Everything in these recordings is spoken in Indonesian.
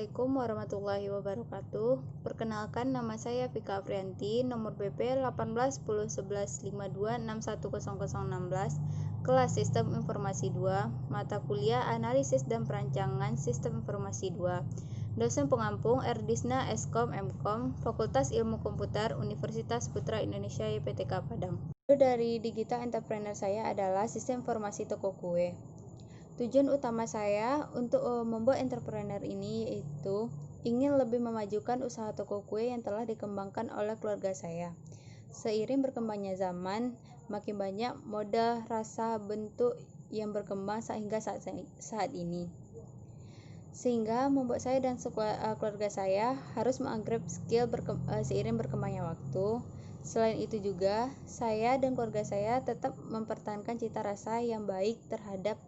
Assalamualaikum warahmatullahi wabarakatuh. Perkenalkan, nama saya Vika Afrianti, nomor BP 18101152610016, kelas Sistem Informasi 2, mata kuliah Analisis dan Perancangan Sistem Informasi 2. Dosen pengampung Erdisna Eskom Mkom, Fakultas Ilmu Komputer, Universitas Putra Indonesia YPTK Padang. Dari Digital Entrepreneur saya adalah Sistem Informasi Toko Kue. Tujuan utama saya untuk membuat entrepreneur ini yaitu ingin lebih memajukan usaha toko kue yang telah dikembangkan oleh keluarga saya. Seiring berkembangnya zaman, makin banyak mode, rasa, bentuk yang berkembang sehingga saat ini. Sehingga membuat saya dan keluarga saya harus mengupgrade skill seiring berkembangnya waktu. Selain itu juga, saya dan keluarga saya tetap mempertahankan cita rasa yang baik terhadap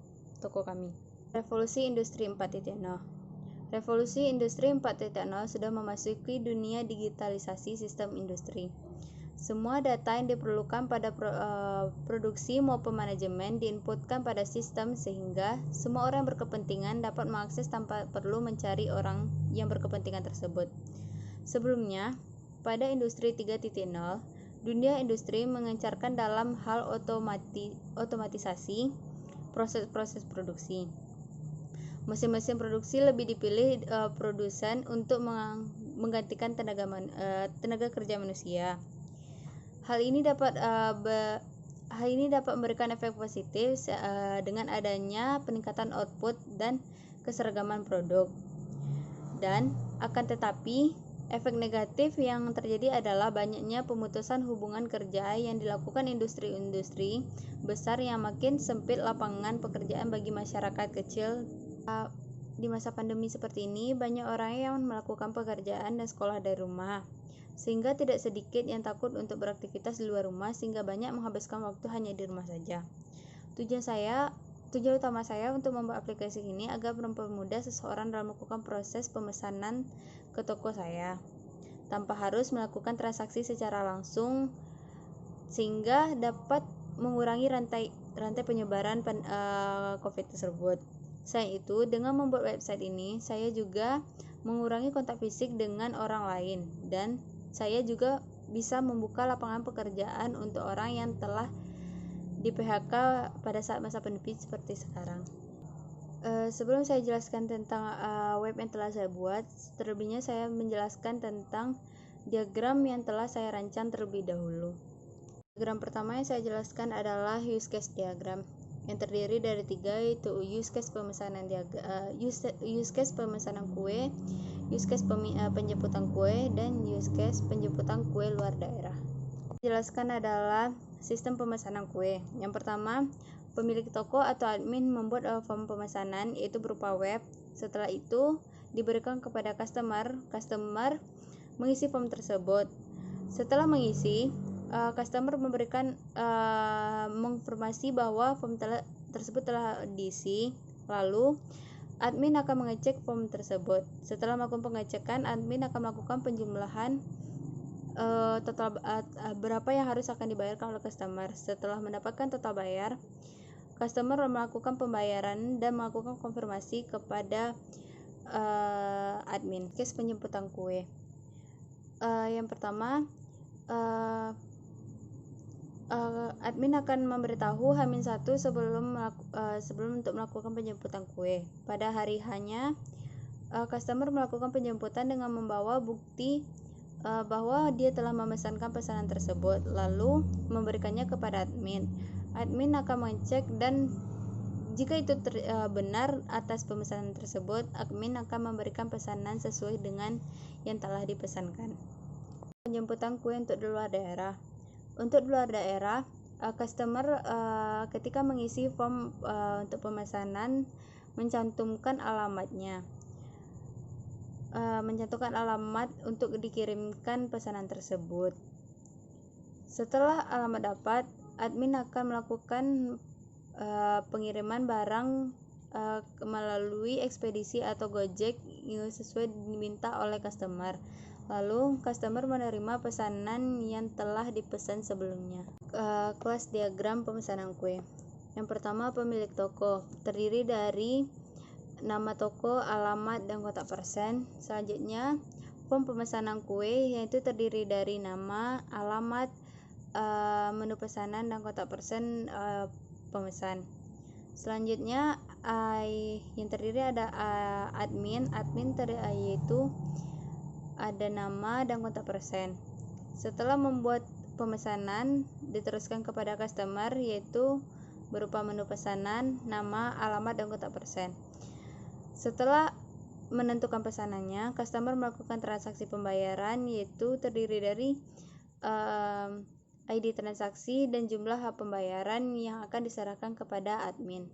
toko kami. Revolusi Industri 4.0. Revolusi Industri 4.0 sudah memasuki dunia digitalisasi sistem industri. Semua data yang diperlukan pada produksi maupun manajemen diinputkan pada sistem sehingga semua orang yang berkepentingan dapat mengakses tanpa perlu mencari orang yang berkepentingan tersebut. Sebelumnya, pada industri 3.0, dunia industri mengencarkan dalam hal otomatisasi proses produksi. Mesin-mesin produksi lebih dipilih produsen untuk menggantikan tenaga kerja manusia. Hal ini dapat memberikan efek positif dengan adanya peningkatan output dan keseragaman produk. Dan akan tetapi efek negatif yang terjadi adalah banyaknya pemutusan hubungan kerja yang dilakukan industri-industri besar yang makin sempit lapangan pekerjaan bagi masyarakat kecil. Di masa pandemi seperti ini, banyak orang yang melakukan pekerjaan dan sekolah dari rumah, sehingga tidak sedikit yang takut untuk beraktivitas di luar rumah, sehingga banyak menghabiskan waktu hanya di rumah saja. Tujuan utama saya untuk membuat aplikasi ini agar mempermudah seseorang dalam melakukan proses pemesanan ke toko saya, tanpa harus melakukan transaksi secara langsung, sehingga dapat mengurangi rantai penyebaran COVID tersebut. Selain itu, dengan membuat website ini, saya juga mengurangi kontak fisik dengan orang lain, dan saya juga bisa membuka lapangan pekerjaan untuk orang yang telah di PHK pada saat masa pandemi seperti sekarang. Sebelum saya jelaskan tentang web yang telah saya buat, terlebihnya saya menjelaskan tentang diagram yang telah saya rancang terlebih dahulu. Diagram pertama yang saya jelaskan adalah use case diagram, yang terdiri dari 3, yaitu use case pemesanan kue, use case penjemputan kue, dan use case penjemputan kue luar daerah. Jelaskan adalah sistem pemesanan kue. Yang pertama, pemilik toko atau admin membuat form pemesanan, yaitu berupa web. Setelah itu diberikan kepada customer mengisi form tersebut. Setelah mengisi, customer memberikan menginformasi bahwa form tersebut telah diisi. Lalu admin akan mengecek form tersebut. Setelah melakukan pengecekan, admin akan melakukan penjumlahan total berapa yang akan dibayarkan oleh customer. Setelah mendapatkan total bayar, customer melakukan pembayaran dan melakukan konfirmasi kepada admin. Case penjemputan kue. Yang pertama, admin akan memberitahu H-1 sebelum untuk melakukan penjemputan kue. Pada hari H-nya, customer melakukan penjemputan dengan membawa bukti bahwa dia telah memesankan pesanan tersebut, lalu memberikannya kepada admin. Admin akan mengecek, dan jika itu benar atas pemesanan tersebut, admin akan memberikan pesanan sesuai dengan yang telah dipesankan. Penjemputan kue untuk di luar daerah. Untuk di luar daerah, customer ketika mengisi form untuk pemesanan mencantumkan alamat untuk dikirimkan pesanan tersebut. Setelah alamat dapat, admin akan melakukan pengiriman barang melalui ekspedisi atau Gojek yang sesuai diminta oleh customer. Lalu customer menerima pesanan yang telah dipesan sebelumnya. Kelas diagram pemesanan kue. Yang pertama, pemilik toko, terdiri dari nama toko, alamat, dan kotak persen. Selanjutnya, form pemesanan kue, yaitu terdiri dari nama, alamat, menu pesanan, dan kotak persen pemesan. Selanjutnya, yang terdiri ada admin yaitu ada nama dan kontak persen. Setelah membuat pemesanan, diteruskan kepada customer, yaitu berupa menu pesanan, nama, alamat, dan kontak persen. Setelah menentukan pesanannya, customer melakukan transaksi pembayaran, yaitu terdiri dari ID transaksi dan jumlah pembayaran yang akan diserahkan kepada admin.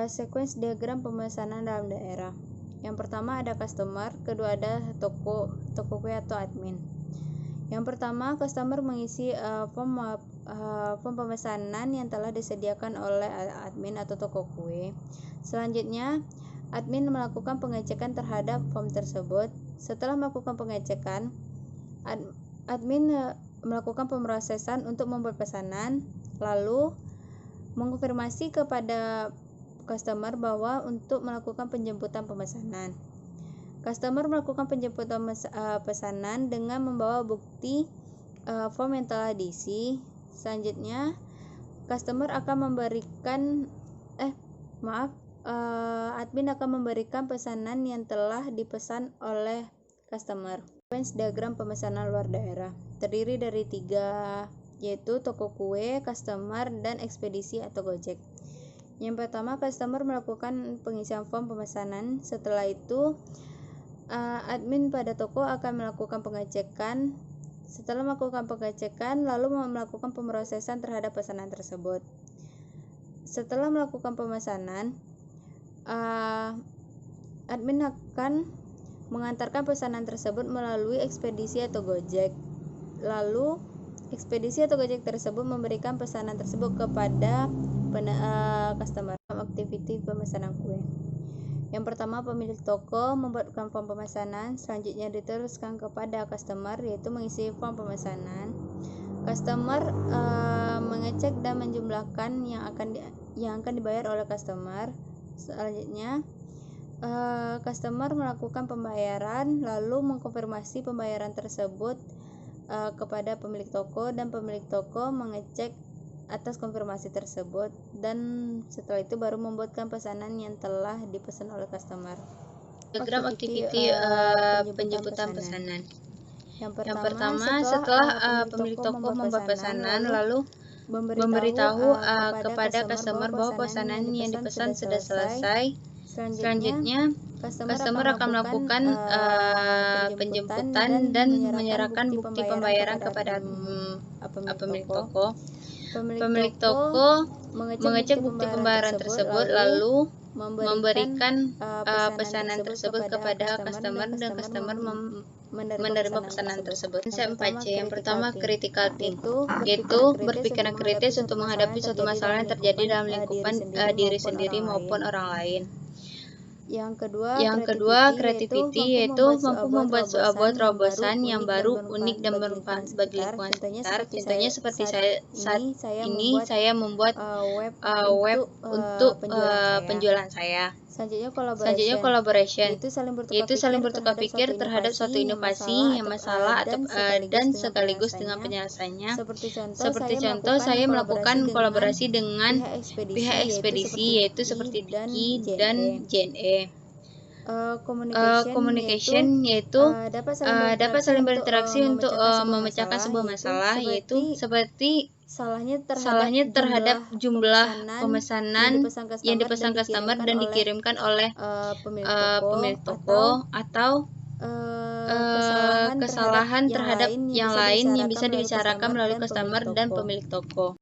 Sequence diagram pemesanan dalam daerah. Yang pertama ada customer, kedua ada toko kue atau admin. Yang pertama, customer mengisi form pemesanan yang telah disediakan oleh admin atau toko kue. Selanjutnya, admin melakukan pengecekan terhadap form tersebut. Setelah melakukan pengecekan, admin melakukan pemrosesan untuk membuat pesanan, lalu mengkonfirmasi kepada customer bahwa untuk melakukan penjemputan pemesanan. Customer melakukan penjemputan pesanan dengan membawa bukti form yang telah diisi. Selanjutnya, customer akan memberikan admin akan memberikan pesanan yang telah dipesan oleh customer. Sequence diagram pemesanan luar daerah terdiri dari 3, yaitu toko kue, customer, dan ekspedisi atau Gojek. Yang pertama, customer melakukan pengisian form pemesanan. Setelah itu, admin pada toko akan melakukan pengecekan. Setelah melakukan pengecekan, lalu melakukan pemrosesan terhadap pesanan tersebut. Setelah melakukan pemesanan, admin akan mengantarkan pesanan tersebut melalui ekspedisi atau Gojek. Lalu, ekspedisi atau Gojek tersebut memberikan pesanan tersebut kepada customer. Aktiviti pemesanan kue. Yang pertama, pemilik toko membuatkan form pemesanan, selanjutnya diteruskan kepada customer, yaitu mengisi form pemesanan. Customer mengecek dan menjumlahkan yang akan dibayar oleh customer. Selanjutnya, customer melakukan pembayaran, lalu mengkonfirmasi pembayaran tersebut kepada pemilik toko, dan pemilik toko mengecek atas konfirmasi tersebut, dan setelah itu baru membuatkan pesanan yang telah dipesan oleh customer. Diagram aktiviti penjemputan pesanan. Yang pertama, setelah pemilik toko membuat pesanan, lalu memberitahu kepada customer bahwa pesanan yang dipesan sudah selesai. Selanjutnya, customer akan melakukan penjemputan dan menyerahkan bukti pembayaran kepada pemilik toko. Pemilik toko mengecek bukti pembayaran tersebut, lalu memberikan pesanan tersebut kepada customer, dan customer menerima pesanan tersebut. Konsep 4C. Yang pertama, critical think, yaitu berpikiran kritis untuk menghadapi suatu masalah yang terjadi dalam lingkupan diri sendiri maupun orang lain. Yang kedua, creativity, yaitu mampu membuat sebuah terobosan yang baru, unik, dan bermanfaat bagi lingkungan sekitar. Contohnya seperti saat ini saya membuat web untuk penjualan saya. Selanjutnya, collaboration, yaitu saling bertukar pikir terhadap suatu inovasi yang masalah dan sekaligus dengan penyelesaiannya. Seperti contoh, saya melakukan kolaborasi dengan pihak ekspedisi, yaitu seperti Diki dan JNE. Communication yaitu dapat saling berinteraksi untuk memecahkan sebuah masalah, yaitu seperti salahnya terhadap jumlah pemesanan yang dipesan customer dan dikirimkan oleh pemilik toko, atau kesalahan terhadap yang lain yang bisa dibicarakan melalui customer dan pemilik toko.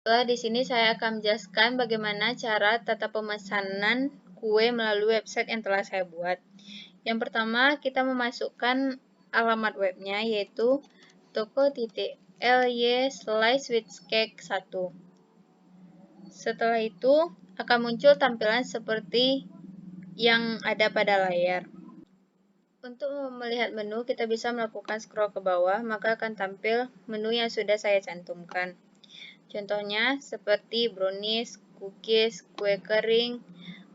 Setelah di sini saya akan menjelaskan bagaimana cara tata pemesanan kue melalui website yang telah saya buat. Yang pertama, kita memasukkan alamat webnya, yaitu toko.ly/sweetscake1. Setelah itu akan muncul tampilan seperti yang ada pada layar. Untuk melihat menu, kita bisa melakukan scroll ke bawah, maka akan tampil menu yang sudah saya cantumkan. Contohnya seperti brownies, cookies, kue kering,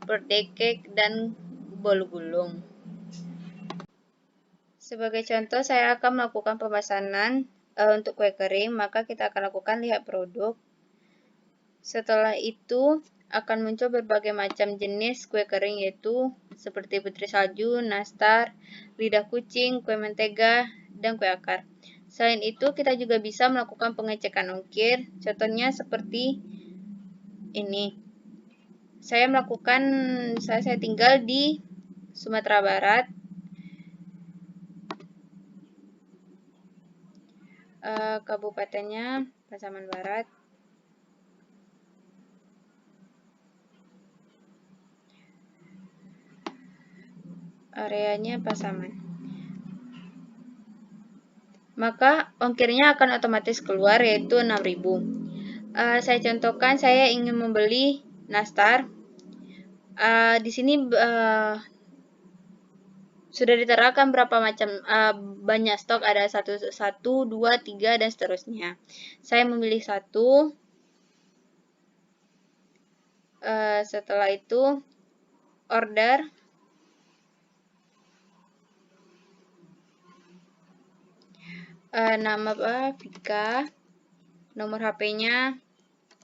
birthday cake, dan bolu gulung. Sebagai contoh, saya akan melakukan pemesanan untuk kue kering, maka kita akan lakukan lihat produk. Setelah itu, akan muncul berbagai macam jenis kue kering, yaitu seperti putri salju, nastar, lidah kucing, kue mentega, dan kue akar. Selain itu, kita juga bisa melakukan pengecekan ongkir, contohnya seperti ini. Saya tinggal di Sumatera Barat. Kabupatennya Pasaman Barat. Areanya Pasaman. Maka ongkirnya akan otomatis keluar, yaitu 6.000. Saya contohkan, saya ingin membeli nastar. Di sini sudah diterakan berapa macam banyak stok, ada 1, 2, 3, dan seterusnya. Saya memilih 1. Setelah itu order. Nama Vika, nomor HP-nya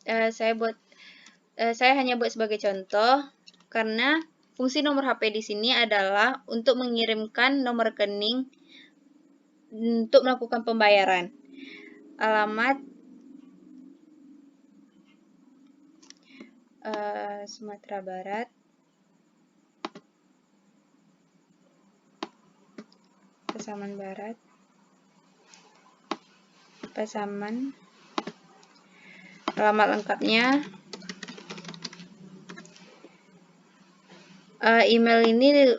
saya hanya buat sebagai contoh, karena fungsi nomor HP di sini adalah untuk mengirimkan nomor rekening untuk melakukan pembayaran. Alamat Sumatera Barat, Pasaman Barat, Pasaman. Alamat lengkapnya. Email ini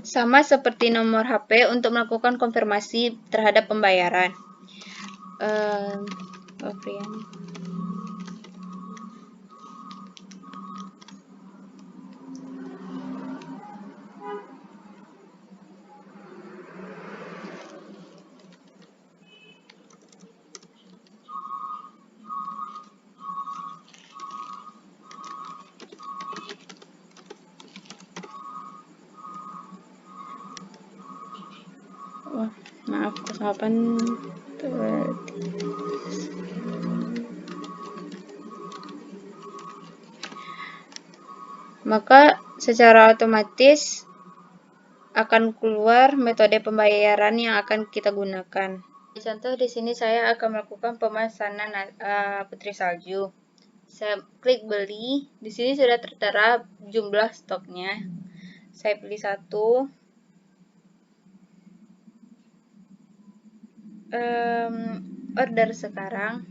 sama seperti nomor HP untuk melakukan konfirmasi terhadap pembayaran. Maaf, kesalahan. Maka secara otomatis akan keluar metode pembayaran yang akan kita gunakan. Contoh di sini saya akan melakukan pemesanan putri salju. Saya klik beli. Di sini sudah tertera jumlah stoknya. Saya pilih 1. Order sekarang.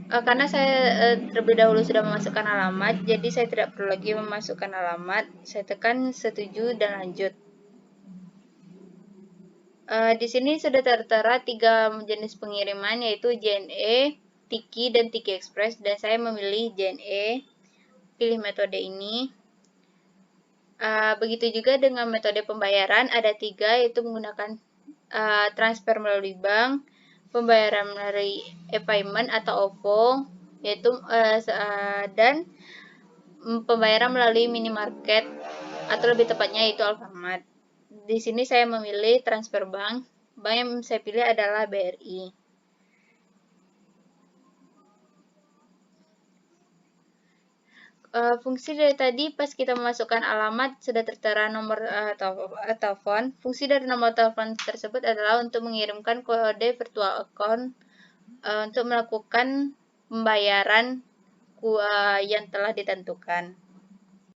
Karena saya terlebih dahulu sudah memasukkan alamat, jadi saya tidak perlu lagi memasukkan alamat. Saya tekan setuju dan lanjut. Di sini sudah tertera 3 jenis pengiriman, yaitu JNE, Tiki, dan Tiki Express, dan saya memilih JNE. Pilih metode ini. Begitu juga dengan metode pembayaran, ada 3, yaitu menggunakan transfer melalui bank, pembayaran melalui e-payment atau OVO, yaitu dan pembayaran melalui minimarket, atau lebih tepatnya yaitu Alfamart. Di sini saya memilih transfer bank. Bank yang saya pilih adalah BRI. Fungsi dari tadi, pas kita memasukkan alamat sudah tertera nomor telepon. Fungsi dari nomor telepon tersebut adalah untuk mengirimkan kode virtual account untuk melakukan pembayaran yang telah ditentukan.